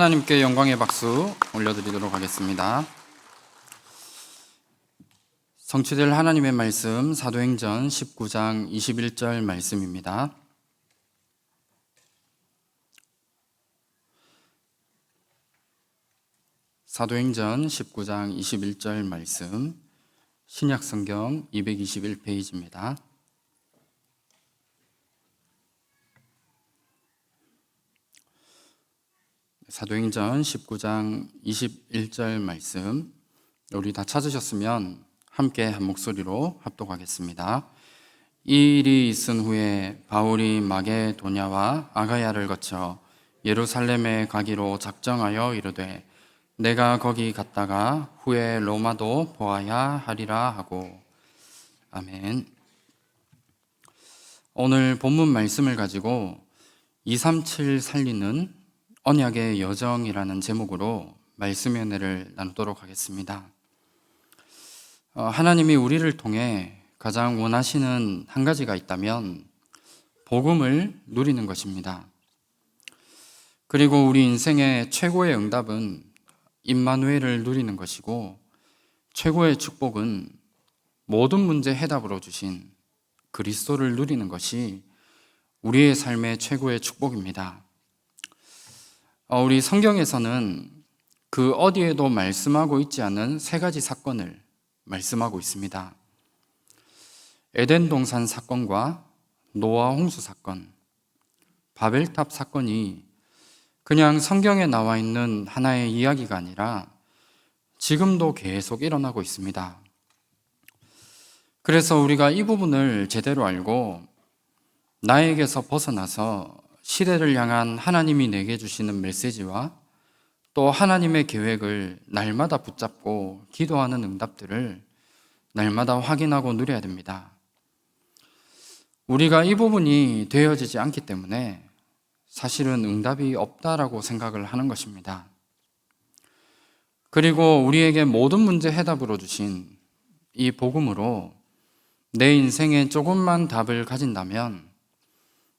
하나님께 영광의 박수 올려드리도록 하겠습니다. 성취될 하나님의 말씀 사도행전 19장 21절 말씀입니다. 사도행전 19장 21절 말씀, 신약성경 221페이지입니다. 사도행전 19장 21절 말씀, 우리 다 찾으셨으면 함께 한 목소리로 합독하겠습니다. 이 일이 있은 후에 바울이 마게도냐와 아가야를 거쳐 예루살렘에 가기로 작정하여 이르되 내가 거기 갔다가 후에 로마도 보아야 하리라 하고. 아멘. 오늘 본문 말씀을 가지고 237 살리는 언약의 여정이라는 제목으로 말씀의 은혜를 나누도록 하겠습니다. 하나님이 우리를 통해 가장 원하시는 한 가지가 있다면 복음을 누리는 것입니다. 그리고 우리 인생의 최고의 응답은 임마누엘을 누리는 것이고, 최고의 축복은 모든 문제 해답으로 주신 그리스도를 누리는 것이 우리의 삶의 최고의 축복입니다. 우리 성경에서는 그 어디에도 말씀하고 있지 않은 세 가지 사건을 말씀하고 있습니다. 에덴 동산 사건과 노아 홍수 사건, 바벨탑 사건이 그냥 성경에 나와 있는 하나의 이야기가 아니라 지금도 계속 일어나고 있습니다. 그래서 우리가 이 부분을 제대로 알고 나에게서 벗어나서 시대를 향한 하나님이 내게 주시는 메시지와 또 하나님의 계획을 날마다 붙잡고 기도하는 응답들을 날마다 확인하고 누려야 됩니다. 우리가 이 부분이 되어지지 않기 때문에 사실은 응답이 없다라고 생각을 하는 것입니다. 그리고 우리에게 모든 문제 해답으로 주신 이 복음으로 내 인생에 조금만 답을 가진다면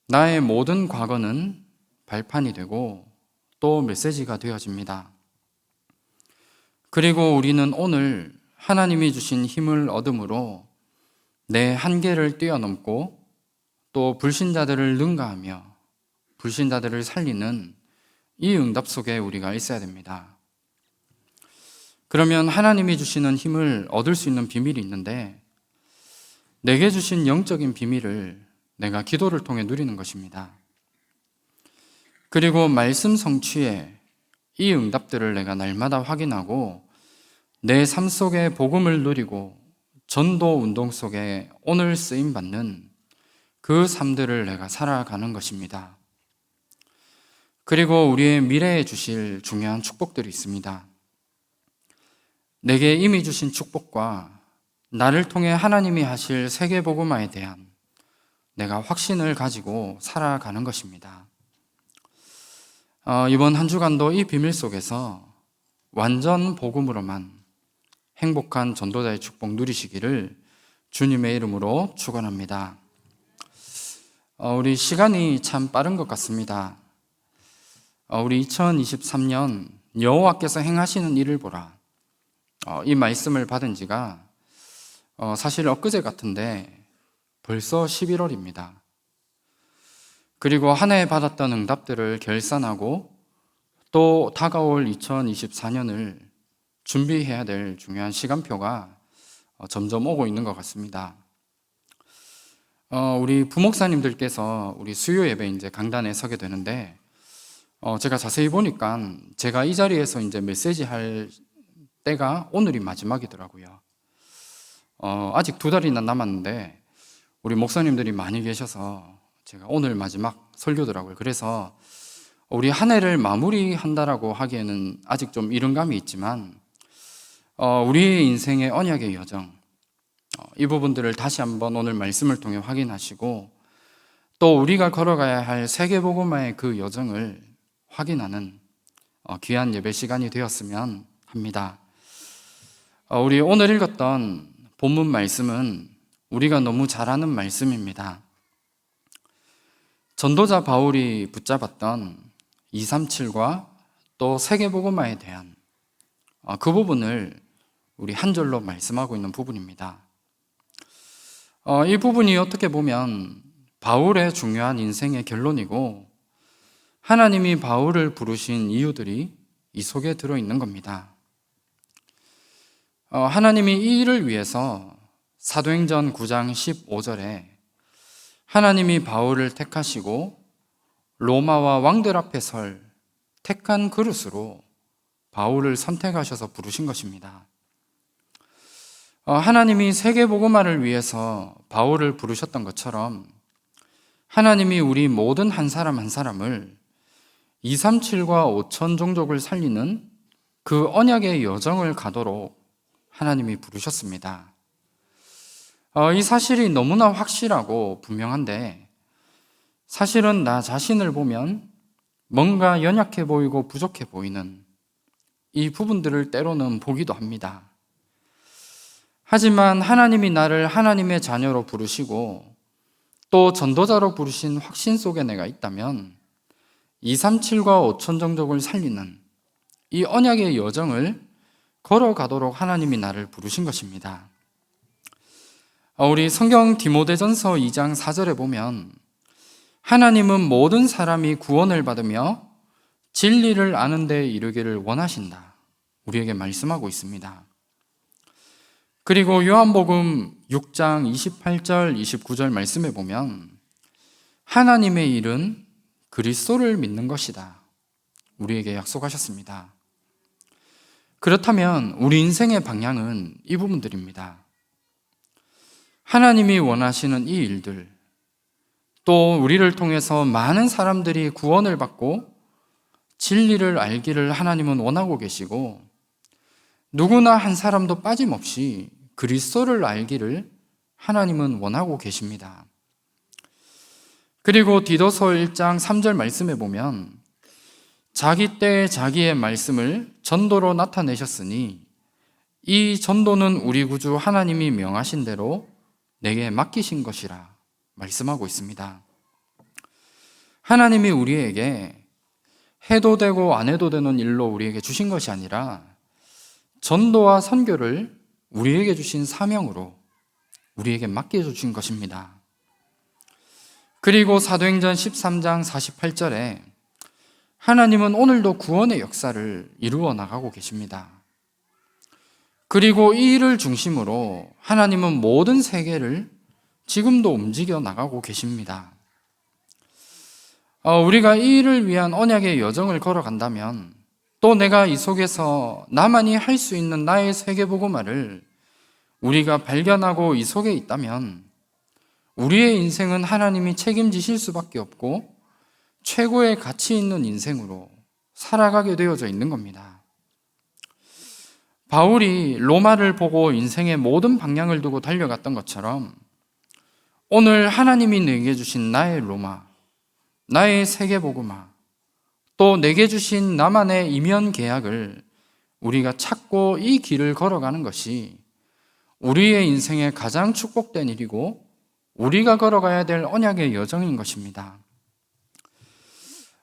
나의 모든 과거는 발판이 되고 또 메시지가 되어집니다. 그리고 우리는 오늘 하나님이 주신 힘을 얻음으로 내 한계를 뛰어넘고 또 불신자들을 능가하며 불신자들을 살리는 이 응답 속에 우리가 있어야 됩니다. 그러면 하나님이 주시는 힘을 얻을 수 있는 비밀이 있는데, 내게 주신 영적인 비밀을 내가 기도를 통해 누리는 것입니다. 그리고 말씀 성취에 이 응답들을 내가 날마다 확인하고 내 삶 속에 복음을 누리고 전도 운동 속에 오늘 쓰임받는 그 삶들을 내가 살아가는 것입니다. 그리고 우리의 미래에 주실 중요한 축복들이 있습니다. 내게 이미 주신 축복과 나를 통해 하나님이 하실 세계복음화에 대한 내가 확신을 가지고 살아가는 것입니다. 이번 한 주간도 이 비밀 속에서 완전 복음으로만 행복한 전도자의 축복 누리시기를 주님의 이름으로 축원합니다. 우리 시간이 참 빠른 것 같습니다. 우리 2023년 여호와께서 행하시는 일을 보라, 이 말씀을 받은 지가 사실 엊그제 같은데 벌써 11월입니다. 그리고 한 해 받았던 응답들을 결산하고 또 다가올 2024년을 준비해야 될 중요한 시간표가 점점 오고 있는 것 같습니다. 우리 부목사님들께서 우리 수요 예배 이제 강단에 서게 되는데, 제가 자세히 보니까 제가 이 자리에서 이제 메시지 할 때가 오늘이 마지막이더라고요. 아직 2달이나 남았는데 우리 목사님들이 많이 계셔서 제가 오늘 마지막 설교더라고요. 그래서 우리 한 해를 마무리한다라고 하기에는 아직 좀 이른 감이 있지만 우리의 인생의 언약의 여정, 이 부분들을 다시 한번 오늘 말씀을 통해 확인하시고 또 우리가 걸어가야 할 세계복음화의 그 여정을 확인하는 귀한 예배 시간이 되었으면 합니다. 우리 오늘 읽었던 본문 말씀은 우리가 너무 잘 아는 말씀입니다. 전도자 바울이 붙잡았던 237과 또 세계복음화에 대한 그 부분을 우리 한 절로 말씀하고 있는 부분입니다. 이 부분이 어떻게 보면 바울의 중요한 인생의 결론이고 하나님이 바울을 부르신 이유들이 이 속에 들어있는 겁니다. 하나님이 이 일을 위해서 사도행전 9장 15절에 하나님이 바울을 택하시고 로마와 왕들 앞에 설 택한 그릇으로 바울을 선택하셔서 부르신 것입니다. 하나님이 세계복음화를 위해서 바울을 부르셨던 것처럼 하나님이 우리 모든 한 사람 한 사람을 237과 5천 종족을 살리는 그 언약의 여정을 가도록 하나님이 부르셨습니다. 이 사실이 너무나 확실하고 분명한데 사실은 나 자신을 보면 뭔가 연약해 보이고 부족해 보이는 이 부분들을 때로는 보기도 합니다. 하지만 하나님이 나를 하나님의 자녀로 부르시고 또 전도자로 부르신 확신 속에 내가 있다면 237과 5천 종족을 살리는 이 언약의 여정을 걸어가도록 하나님이 나를 부르신 것입니다. 우리 성경 디모데전서 2장 4절에 보면 하나님은 모든 사람이 구원을 받으며 진리를 아는 데 이르기를 원하신다. 우리에게 말씀하고 있습니다. 그리고 요한복음 6장 28절 29절 말씀에 보면 하나님의 일은 그리스도를 믿는 것이다. 우리에게 약속하셨습니다. 그렇다면 우리 인생의 방향은 이 부분들입니다. 하나님이 원하시는 이 일들, 또 우리를 통해서 많은 사람들이 구원을 받고 진리를 알기를 하나님은 원하고 계시고 누구나 한 사람도 빠짐없이 그리스도를 알기를 하나님은 원하고 계십니다. 그리고 디도서 1장 3절 말씀에 보면 자기 때에 자기의 말씀을 전도로 나타내셨으니 이 전도는 우리 구주 하나님이 명하신 대로 내게 맡기신 것이라 말씀하고 있습니다. 하나님이 우리에게 해도 되고 안 해도 되는 일로 우리에게 주신 것이 아니라 전도와 선교를 우리에게 주신 사명으로 우리에게 맡겨주신 것입니다. 그리고 사도행전 13장 48절에 하나님은 오늘도 구원의 역사를 이루어 나가고 계십니다. 그리고 이 일을 중심으로 하나님은 모든 세계를 지금도 움직여 나가고 계십니다. 우리가 이 일을 위한 언약의 여정을 걸어간다면 또 내가 이 속에서 나만이 할 수 있는 나의 세계복음화를 우리가 발견하고 이 속에 있다면 우리의 인생은 하나님이 책임지실 수밖에 없고 최고의 가치 있는 인생으로 살아가게 되어져 있는 겁니다. 바울이 로마를 보고 인생의 모든 방향을 두고 달려갔던 것처럼 오늘 하나님이 내게 주신 나의 로마, 나의 세계복음화, 또 내게 주신 나만의 이면 계약을 우리가 찾고 이 길을 걸어가는 것이 우리의 인생의 가장 축복된 일이고 우리가 걸어가야 될 언약의 여정인 것입니다.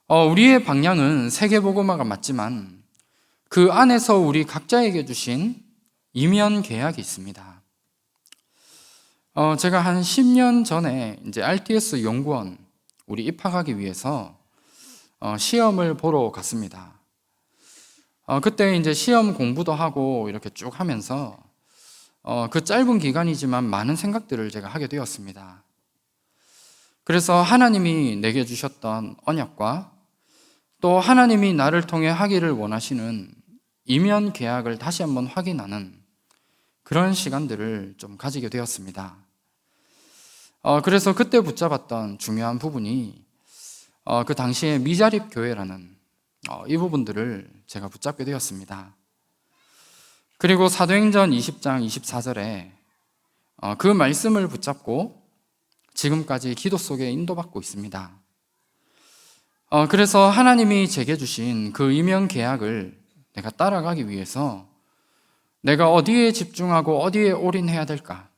우리의 방향은 세계복음화가 맞지만 그 안에서 우리 각자에게 주신 이면 계약이 있습니다. 제가 한 10년 전에 이제 RTS 연구원 우리 입학하기 위해서 시험을 보러 갔습니다. 그때 이제 시험 공부도 하고 이렇게 쭉 하면서 그 짧은 기간이지만 많은 생각들을 제가 하게 되었습니다. 그래서 하나님이 내게 주셨던 언약과 또 하나님이 나를 통해 하기를 원하시는 이면 계약을 다시 한번 확인하는 그런 시간들을 좀 가지게 되었습니다. 그래서 그때 붙잡았던 중요한 부분이 그 당시에 미자립 교회라는 이 부분들을 제가 붙잡게 되었습니다. 그리고 사도행전 20장 24절에 그 말씀을 붙잡고 지금까지 기도 속에 인도받고 있습니다. 그래서 하나님이 제게 주신 그 이면 계약을 내가 따라가기 위해서 내가 어디에 집중하고 어디에 올인해야 될까?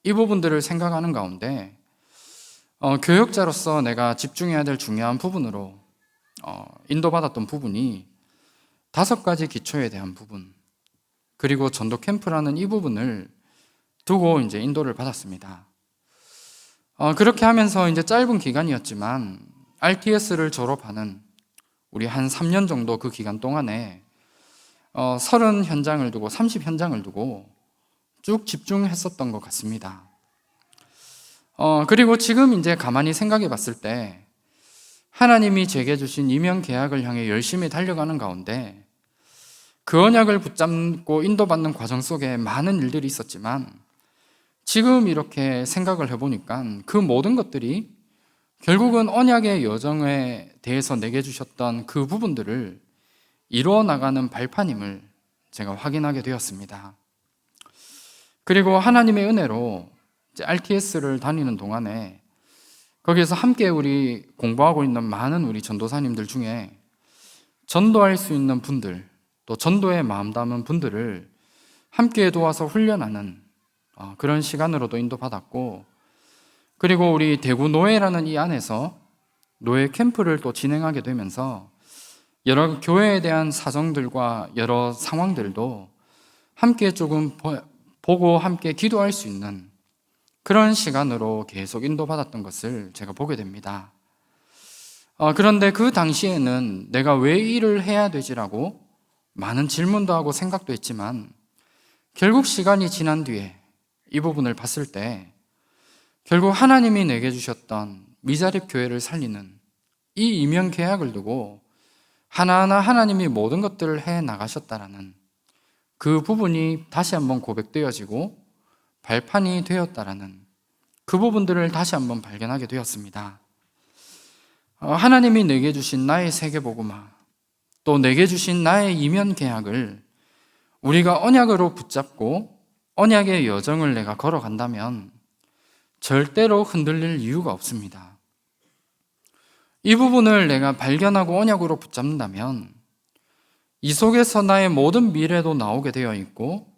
이 부분들을 생각하는 가운데 교역자로서 내가 집중해야 될 중요한 부분으로 인도받았던 부분이 5가지 기초에 대한 부분, 그리고 전도 캠프라는 이 부분을 두고 이제 인도를 받았습니다. 그렇게 하면서 이제 짧은 기간이었지만 RTS를 졸업하는 우리 한 3년 정도 그 기간 동안에 30 현장을 두고 30 현장을 두고 쭉 집중했었던 것 같습니다. 그리고 지금 이제 가만히 생각해 봤을 때 하나님이 제게 주신 이면 계약을 향해 열심히 달려가는 가운데 그 언약을 붙잡고 인도받는 과정 속에 많은 일들이 있었지만 지금 이렇게 생각을 해보니까 그 모든 것들이 결국은 언약의 여정에 대해서 내게 주셨던 그 부분들을 이루어 나가는 발판임을 제가 확인하게 되었습니다. 그리고 하나님의 은혜로 RTS를 다니는 동안에 거기에서 함께 우리 공부하고 있는 많은 우리 전도사님들 중에 전도할 수 있는 분들, 또 전도에 마음 담은 분들을 함께 도와서 훈련하는 그런 시간으로도 인도받았고, 그리고 우리 대구 노예라는 이 안에서 노예 캠프를 또 진행하게 되면서 여러 교회에 대한 사정들과 여러 상황들도 함께 조금 보고 함께 기도할 수 있는 그런 시간으로 계속 인도받았던 것을 제가 보게 됩니다. 그런데 그 당시에는 내가 왜 일을 해야 되지라고 많은 질문도 하고 생각도 했지만 결국 시간이 지난 뒤에 이 부분을 봤을 때 결국 하나님이 내게 주셨던 미자립 교회를 살리는 이 이면 계약을 두고 하나하나 하나님이 모든 것들을 해 나가셨다라는 그 부분이 다시 한번 고백되어지고 발판이 되었다라는 그 부분들을 다시 한번 발견하게 되었습니다. 하나님이 내게 주신 나의 세계복음화, 또 내게 주신 나의 이면 계약을 우리가 언약으로 붙잡고 언약의 여정을 내가 걸어간다면 절대로 흔들릴 이유가 없습니다. 이 부분을 내가 발견하고 언약으로 붙잡는다면 이 속에서 나의 모든 미래도 나오게 되어 있고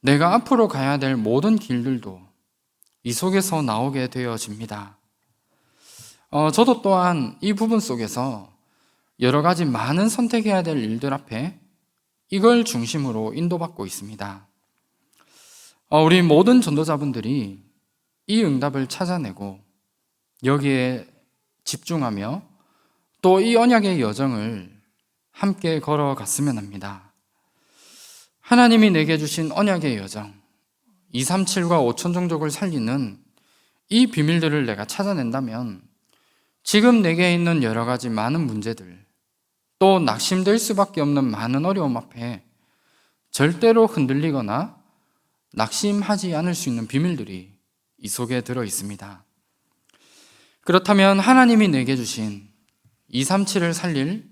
내가 앞으로 가야 될 모든 길들도 이 속에서 나오게 되어집니다. 저도 또한 이 부분 속에서 여러 가지 많은 선택해야 될 일들 앞에 이걸 중심으로 인도받고 있습니다. 우리 모든 전도자분들이 이 응답을 찾아내고 여기에 집중하며 또 이 언약의 여정을 함께 걸어갔으면 합니다. 하나님이 내게 주신 언약의 여정, 237과 5천 종족을 살리는 이 비밀들을 내가 찾아낸다면 지금 내게 있는 여러 가지 많은 문제들, 또 낙심될 수밖에 없는 많은 어려움 앞에 절대로 흔들리거나 낙심하지 않을 수 있는 비밀들이 이 속에 들어 있습니다. 그렇다면 하나님이 내게 주신 237을 살릴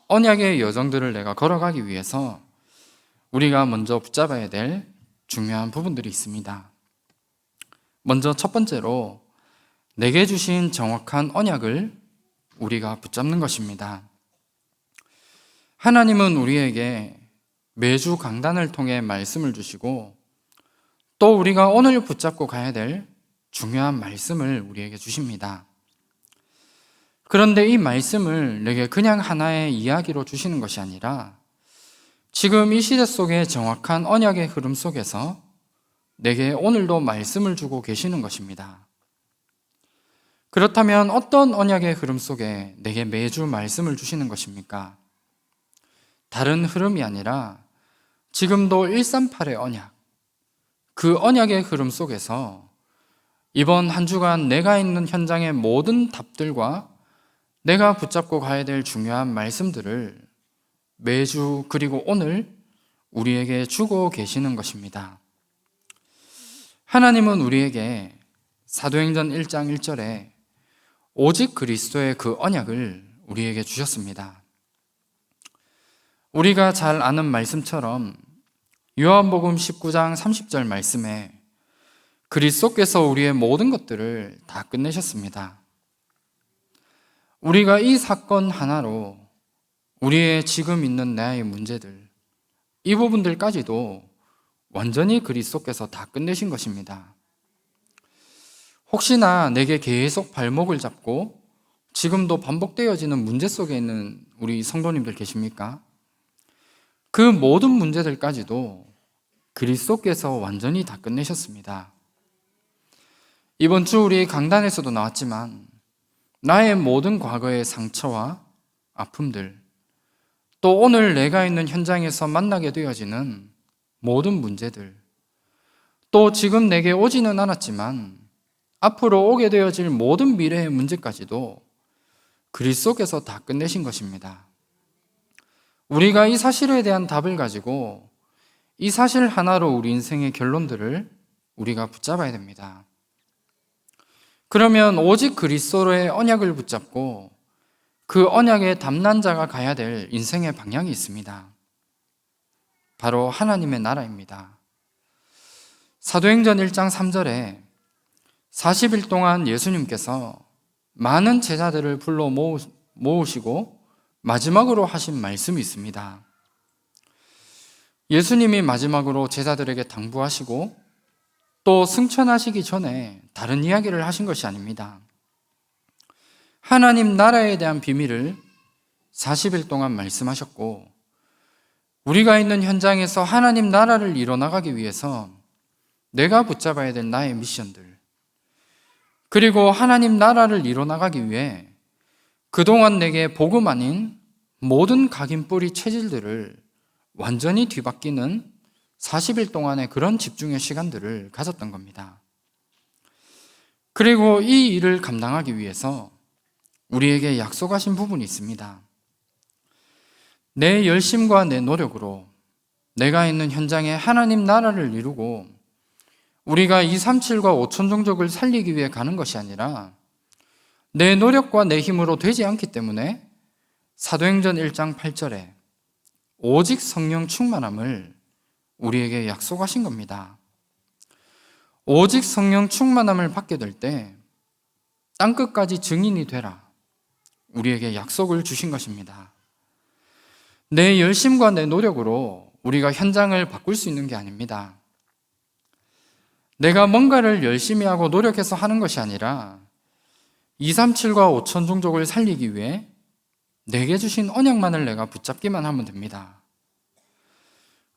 언약의 여정들을 내가 걸어가기 위해서 우리가 먼저 붙잡아야 될 중요한 부분들이 있습니다. 먼저 첫 번째로 내게 주신 정확한 언약을 우리가 붙잡는 것입니다. 하나님은 우리에게 매주 강단을 통해 말씀을 주시고 또 우리가 오늘 붙잡고 가야 될 중요한 말씀을 우리에게 주십니다. 그런데 이 말씀을 내게 그냥 하나의 이야기로 주시는 것이 아니라 지금 이 시대 속의 정확한 언약의 흐름 속에서 내게 오늘도 말씀을 주고 계시는 것입니다. 그렇다면 어떤 언약의 흐름 속에 내게 매주 말씀을 주시는 것입니까? 다른 흐름이 아니라 지금도 138의 언약, 그 언약의 흐름 속에서 이번 한 주간 내가 있는 현장의 모든 답들과 내가 붙잡고 가야 될 중요한 말씀들을 매주 그리고 오늘 우리에게 주고 계시는 것입니다. 하나님은 우리에게 사도행전 1장 1절에 오직 그리스도의 그 언약을 우리에게 주셨습니다. 우리가 잘 아는 말씀처럼 요한복음 19장 30절 말씀에 그리스도께서 우리의 모든 것들을 다 끝내셨습니다. 우리가 이 사건 하나로 우리의 지금 있는 나의 문제들, 이 부분들까지도 완전히 그리스도께서 다 끝내신 것입니다. 혹시나 내게 계속 발목을 잡고 지금도 반복되어지는 문제 속에 있는 우리 성도님들 계십니까? 그 모든 문제들까지도 그리스도께서 완전히 다 끝내셨습니다. 이번 주 우리 강단에서도 나왔지만 나의 모든 과거의 상처와 아픔들, 또 오늘 내가 있는 현장에서 만나게 되어지는 모든 문제들, 또 지금 내게 오지는 않았지만 앞으로 오게 되어질 모든 미래의 문제까지도 그리스도께서 다 끝내신 것입니다. 우리가 이 사실에 대한 답을 가지고 이 사실 하나로 우리 인생의 결론들을 우리가 붙잡아야 됩니다. 그러면 오직 그리스도의 언약을 붙잡고 그 언약의 담난자가 가야 될 인생의 방향이 있습니다. 바로 하나님의 나라입니다. 사도행전 1장 3절에 40일 동안 예수님께서 많은 제자들을 불러 모으시고 마지막으로 하신 말씀이 있습니다. 예수님이 마지막으로 제자들에게 당부하시고 또 승천하시기 전에 다른 이야기를 하신 것이 아닙니다. 하나님 나라에 대한 비밀을 40일 동안 말씀하셨고, 우리가 있는 현장에서 하나님 나라를 이뤄나가기 위해서 내가 붙잡아야 될 나의 미션들, 그리고 하나님 나라를 이뤄나가기 위해 그동안 내게 복음 아닌 모든 각인뿌리 체질들을 완전히 뒤바뀌는 40일 동안의 그런 집중의 시간들을 가졌던 겁니다. 그리고 이 일을 감당하기 위해서 우리에게 약속하신 부분이 있습니다. 내 열심과 내 노력으로 내가 있는 현장에 하나님 나라를 이루고 우리가 237과 5천 종족을 살리기 위해 가는 것이 아니라 내 노력과 내 힘으로 되지 않기 때문에 사도행전 1장 8절에 오직 성령 충만함을 우리에게 약속하신 겁니다. 오직 성령 충만함을 받게 될 때 땅끝까지 증인이 되라, 우리에게 약속을 주신 것입니다. 내 열심과 내 노력으로 우리가 현장을 바꿀 수 있는 게 아닙니다. 내가 뭔가를 열심히 하고 노력해서 하는 것이 아니라 237과 5천 종족을 살리기 위해 내게 주신 언약만을 내가 붙잡기만 하면 됩니다.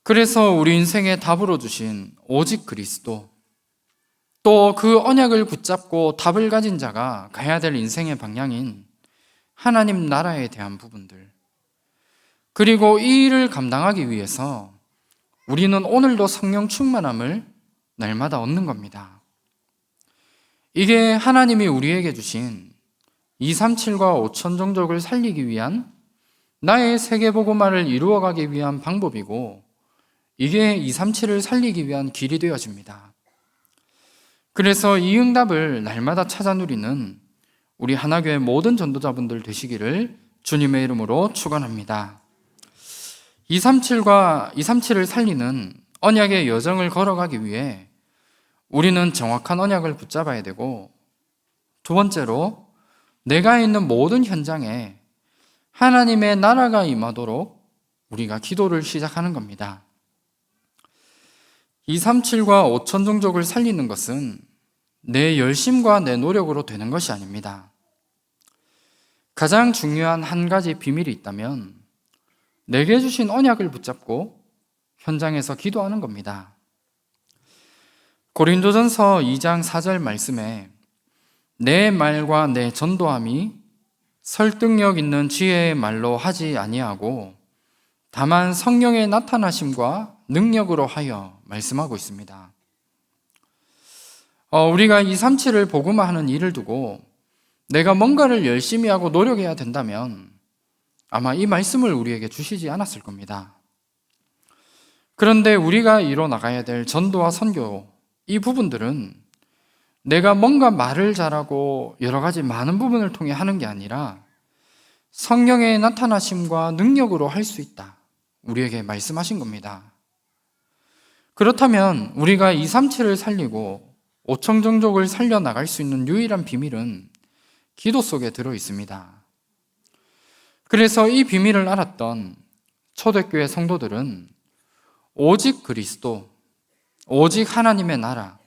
그래서 우리 인생의 답으로 주신 오직 그리스도, 또 그 언약을 붙잡고 답을 가진 자가 가야 될 인생의 방향인 하나님 나라에 대한 부분들, 그리고 이 일을 감당하기 위해서 우리는 오늘도 성령 충만함을 날마다 얻는 겁니다. 이게 하나님이 우리에게 주신 237과 5천 종족을 살리기 위한 나의 세계복음화를 이루어가기 위한 방법이고, 이게 237을 살리기 위한 길이 되어집니다. 그래서 이 응답을 날마다 찾아 누리는 우리 하나교회 모든 전도자분들 되시기를 주님의 이름으로 축원합니다. 237을 살리는 언약의 여정을 걸어가기 위해 우리는 정확한 언약을 붙잡아야 되고, 두 번째로 내가 있는 모든 현장에 하나님의 나라가 임하도록 우리가 기도를 시작하는 겁니다. 237과 5천 종족을 살리는 것은 내 열심과 내 노력으로 되는 것이 아닙니다. 가장 중요한 한 가지 비밀이 있다면 내게 주신 언약을 붙잡고 현장에서 기도하는 겁니다. 고린도전서 2장 4절 말씀에 내 말과 내 전도함이 설득력 있는 지혜의 말로 하지 아니하고 다만 성령의 나타나심과 능력으로 하여 말씀하고 있습니다. 우리가 237을 복음화하는 일을 두고 내가 뭔가를 열심히 하고 노력해야 된다면 아마 이 말씀을 우리에게 주시지 않았을 겁니다. 그런데 우리가 이뤄나가야 될 전도와 선교, 이 부분들은 내가 뭔가 말을 잘하고 여러 가지 많은 부분을 통해 하는 게 아니라 성령의 나타나심과 능력으로 할 수 있다, 우리에게 말씀하신 겁니다. 그렇다면 우리가 237을 살리고 5천 종족을 살려나갈 수 있는 유일한 비밀은 기도 속에 들어 있습니다. 그래서 이 비밀을 알았던 초대교회 성도들은 오직 그리스도, 오직 하나님의 나라,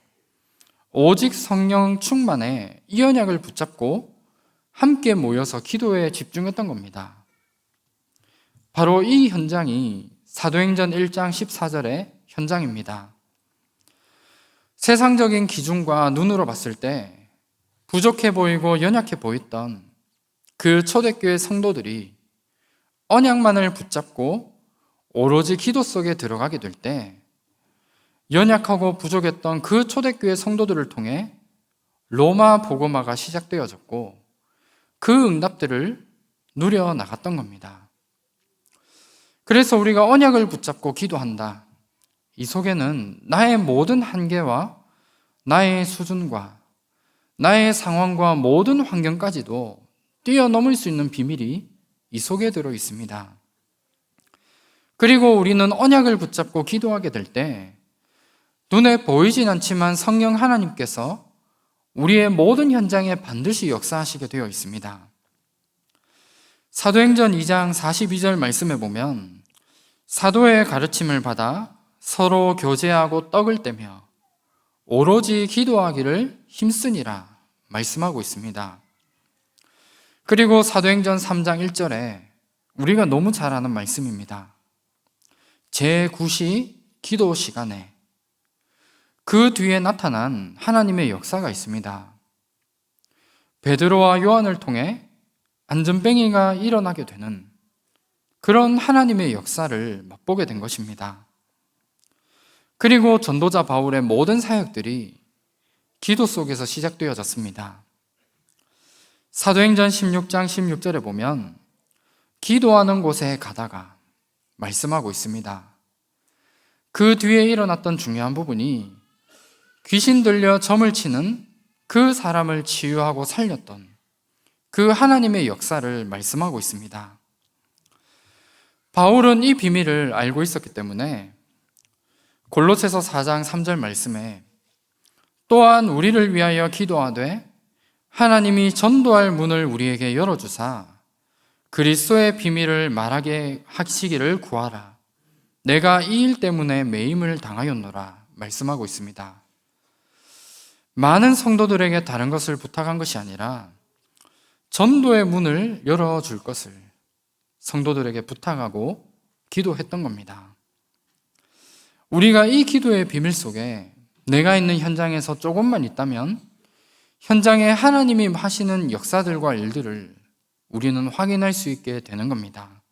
오직 성령 충만에 이 언약을 붙잡고 함께 모여서 기도에 집중했던 겁니다. 바로 이 현장이 사도행전 1장 14절의 현장입니다. 세상적인 기준과 눈으로 봤을 때 부족해 보이고 연약해 보였던 그 초대교회 성도들이 언약만을 붙잡고 오로지 기도 속에 들어가게 될 때 연약하고 부족했던 그 초대교회 성도들을 통해 로마 복음화가 시작되어졌고 그 응답들을 누려 나갔던 겁니다. 그래서 우리가 언약을 붙잡고 기도한다. 이 속에는 나의 모든 한계와 나의 수준과 나의 상황과 모든 환경까지도 뛰어넘을 수 있는 비밀이 이 속에 들어 있습니다. 그리고 우리는 언약을 붙잡고 기도하게 될 때 눈에 보이진 않지만 성령 하나님께서 우리의 모든 현장에 반드시 역사하시게 되어 있습니다. 사도행전 2장 42절 말씀에 보면 사도의 가르침을 받아 서로 교제하고 떡을 떼며 오로지 기도하기를 힘쓰니라 말씀하고 있습니다. 그리고 사도행전 3장 1절에 우리가 너무 잘 아는 말씀입니다. 제9시 기도 시간에 그 뒤에 나타난 하나님의 역사가 있습니다. 베드로와 요한을 통해 안전뱅이가 일어나게 되는 그런 하나님의 역사를 맛보게 된 것입니다. 그리고 전도자 바울의 모든 사역들이 기도 속에서 시작되어졌습니다. 사도행전 16장 16절에 보면 기도하는 곳에 가다가 말씀하고 있습니다. 그 뒤에 일어났던 중요한 부분이 귀신 들려 점을 치는 그 사람을 치유하고 살렸던 그 하나님의 역사를 말씀하고 있습니다. 바울은 이 비밀을 알고 있었기 때문에 골로새서 4장 3절 말씀에 또한 우리를 위하여 기도하되 하나님이 전도할 문을 우리에게 열어주사 그리스도의 비밀을 말하게 하시기를 구하라. 내가 이 일 때문에 매임을 당하였노라 말씀하고 있습니다. 많은 성도들에게 다른 것을 부탁한 것이 아니라 전도의 문을 열어줄 것을 성도들에게 부탁하고 기도했던 겁니다. 우리가 이 기도의 비밀 속에 내가 있는 현장에서 조금만 있다면 현장에 하나님이 하시는 역사들과 일들을 우리는 확인할 수 있게 되는 겁니다.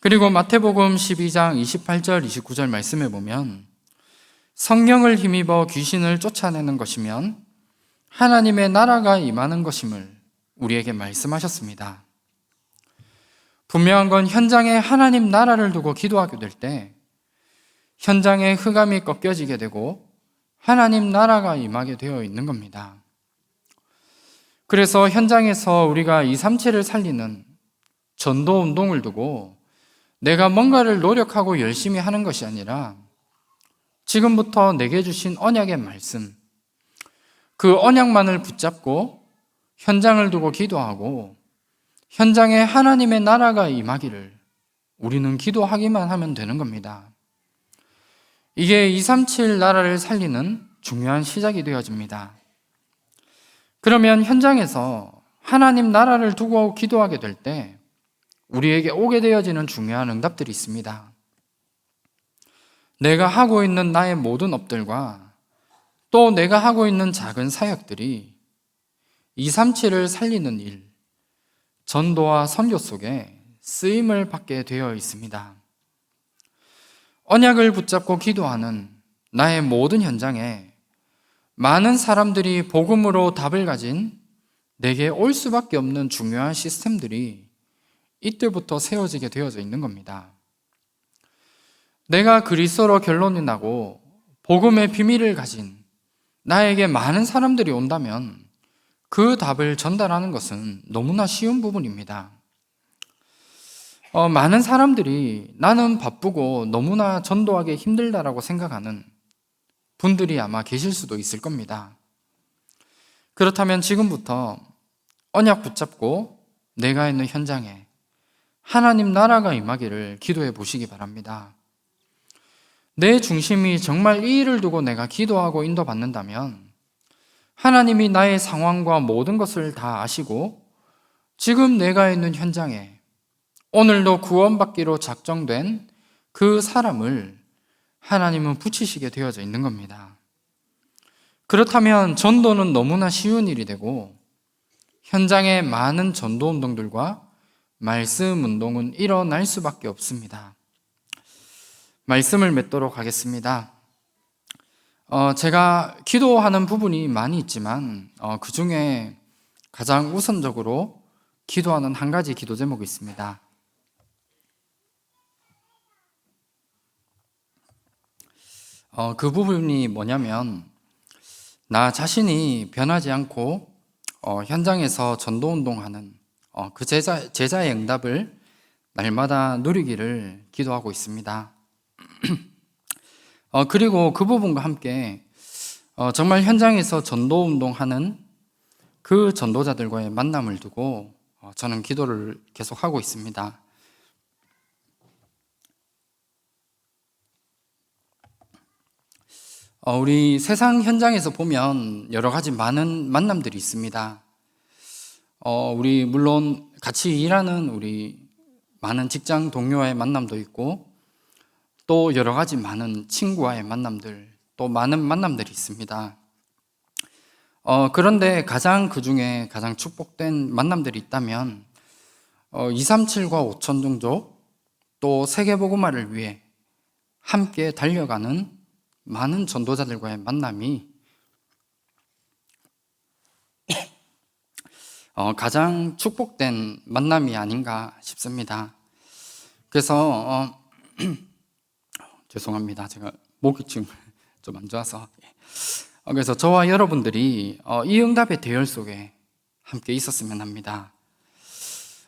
그리고 마태복음 12장 28절 29절 말씀에 보면 성령을 힘입어 귀신을 쫓아내는 것이면 하나님의 나라가 임하는 것임을 우리에게 말씀하셨습니다. 분명한 건 현장에 하나님 나라를 두고 기도하게 될 때 현장의 흑암이 꺾여지게 되고 하나님 나라가 임하게 되어 있는 겁니다. 그래서 현장에서 우리가 237을 살리는 전도 운동을 두고 내가 뭔가를 노력하고 열심히 하는 것이 아니라 지금부터 내게 주신 언약의 말씀, 그 언약만을 붙잡고 현장을 두고 기도하고 현장에 하나님의 나라가 임하기를 우리는 기도하기만 하면 되는 겁니다. 이게 237 나라를 살리는 중요한 시작이 되어집니다. 그러면 현장에서 하나님 나라를 두고 기도하게 될 때 우리에게 오게 되어지는 중요한 응답들이 있습니다. 내가 하고 있는 나의 모든 업들과 또 내가 하고 있는 작은 사역들이 237을 살리는 일, 전도와 선교 속에 쓰임을 받게 되어 있습니다. 언약을 붙잡고 기도하는 나의 모든 현장에 많은 사람들이 복음으로 답을 가진 내게 올 수밖에 없는 중요한 시스템들이 이때부터 세워지게 되어져 있는 겁니다. 내가 그리스도로 결론이 나고 복음의 비밀을 가진 나에게 많은 사람들이 온다면 그 답을 전달하는 것은 너무나 쉬운 부분입니다. 많은 사람들이 나는 바쁘고 너무나 전도하기 힘들다라고 생각하는 분들이 아마 계실 수도 있을 겁니다. 그렇다면 지금부터 언약 붙잡고 내가 있는 현장에 하나님 나라가 임하기를 기도해 보시기 바랍니다. 내 중심이 정말 이 일을 두고 내가 기도하고 인도받는다면 하나님이 나의 상황과 모든 것을 다 아시고 지금 내가 있는 현장에 오늘도 구원받기로 작정된 그 사람을 하나님은 붙이시게 되어져 있는 겁니다. 그렇다면 전도는 너무나 쉬운 일이 되고 현장에 많은 전도 운동들과 말씀 운동은 일어날 수밖에 없습니다. 말씀을 맺도록 하겠습니다. 제가 기도하는 부분이 많이 있지만 그 중에 가장 우선적으로 기도하는 한 가지 기도 제목이 있습니다. 그 부분이 뭐냐면 나 자신이 변하지 않고 현장에서 전도운동하는 그 제자의 응답을 날마다 누리기를 기도하고 있습니다. 그리고 그 부분과 함께 정말 현장에서 전도운동하는 그 전도자들과의 만남을 두고 저는 기도를 계속하고 있습니다. 우리 세상 현장에서 보면 여러 가지 많은 만남들이 있습니다. 우리 물론 같이 일하는 우리 많은 직장 동료와의 만남도 있고 또 여러 가지 많은 친구와의 만남들, 또 많은 만남들이 있습니다. 그런데 그 중에 가장 축복된 만남들이 있다면 237과 5천 종족, 또 세계복음화를 위해 함께 달려가는 많은 전도자들과의 만남이 가장 축복된 만남이 아닌가 싶습니다. 그래서 죄송합니다. 제가 목이 지금 좀 안 좋아서. 그래서 저와 여러분들이 이 응답의 대열 속에 함께 있었으면 합니다.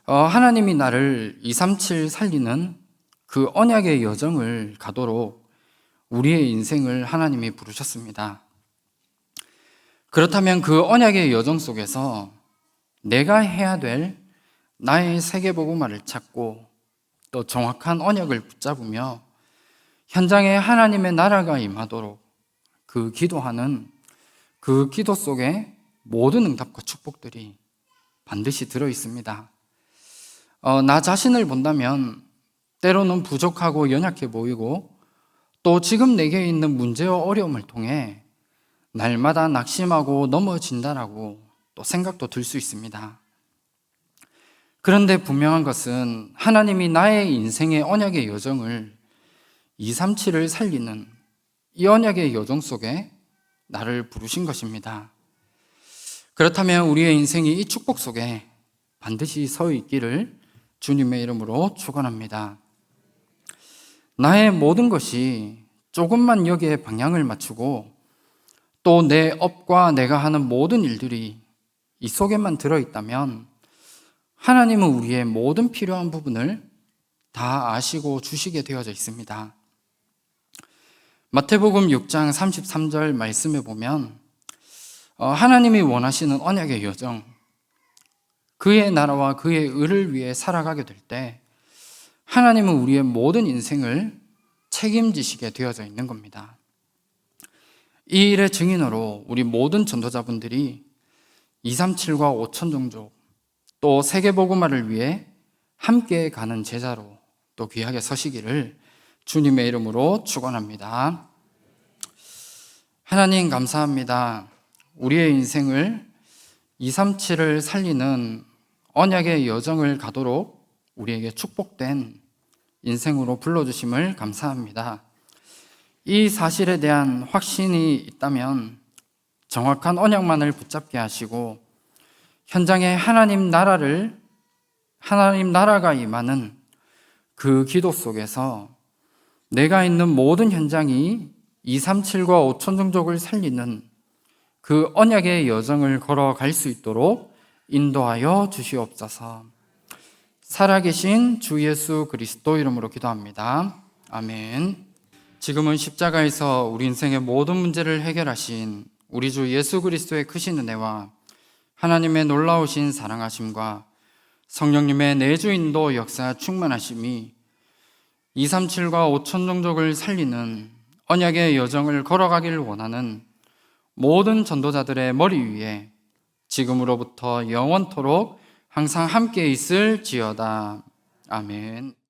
하나님이 나를 237 살리는 그 언약의 여정을 가도록 우리의 인생을 하나님이 부르셨습니다. 그렇다면 그 언약의 여정 속에서 내가 해야 될 나의 세계복음화를 찾고 또 정확한 언약을 붙잡으며 현장에 하나님의 나라가 임하도록 그 기도하는 그 기도 속에 모든 응답과 축복들이 반드시 들어 있습니다. 나 자신을 본다면 때로는 부족하고 연약해 보이고 또 지금 내게 있는 문제와 어려움을 통해 날마다 낙심하고 넘어진다라고 또 생각도 들 수 있습니다. 그런데 분명한 것은 하나님이 나의 인생의 언약의 여정을 237을 살리는 이 언약의 여정 속에 나를 부르신 것입니다. 그렇다면 우리의 인생이 이 축복 속에 반드시 서 있기를 주님의 이름으로 축원합니다. 나의 모든 것이 조금만 여기에 방향을 맞추고 또 내 업과 내가 하는 모든 일들이 이 속에만 들어있다면 하나님은 우리의 모든 필요한 부분을 다 아시고 주시게 되어져 있습니다. 마태복음 6장 33절 말씀에 보면 하나님이 원하시는 언약의 여정, 그의 나라와 그의 의를 위해 살아가게 될 때 하나님은 우리의 모든 인생을 책임지시게 되어져 있는 겁니다. 이 일의 증인으로 우리 모든 전도자분들이 237과 5천 종족 또 세계복음화를 위해 함께 가는 제자로 또 귀하게 서시기를 주님의 이름으로 축원합니다. 하나님 감사합니다. 우리의 인생을 237을 살리는 언약의 여정을 가도록 우리에게 축복된 인생으로 불러주심을 감사합니다. 이 사실에 대한 확신이 있다면 정확한 언약만을 붙잡게 하시고 현장에 하나님 나라가 임하는 그 기도 속에서 내가 있는 모든 현장이 237과 5천 종족을 살리는 그 언약의 여정을 걸어갈 수 있도록 인도하여 주시옵소서. 살아계신 주 예수 그리스도 이름으로 기도합니다. 아멘. 지금은 십자가에서 우리 인생의 모든 문제를 해결하신 우리 주 예수 그리스도의 크신 은혜와 하나님의 놀라우신 사랑하심과 성령님의 내주 인도 역사 충만하심이 237과 5천 종족을 살리는 언약의 여정을 걸어가기를 원하는 모든 전도자들의 머리 위에 지금으로부터 영원토록 항상 함께 있을지어다. 아멘.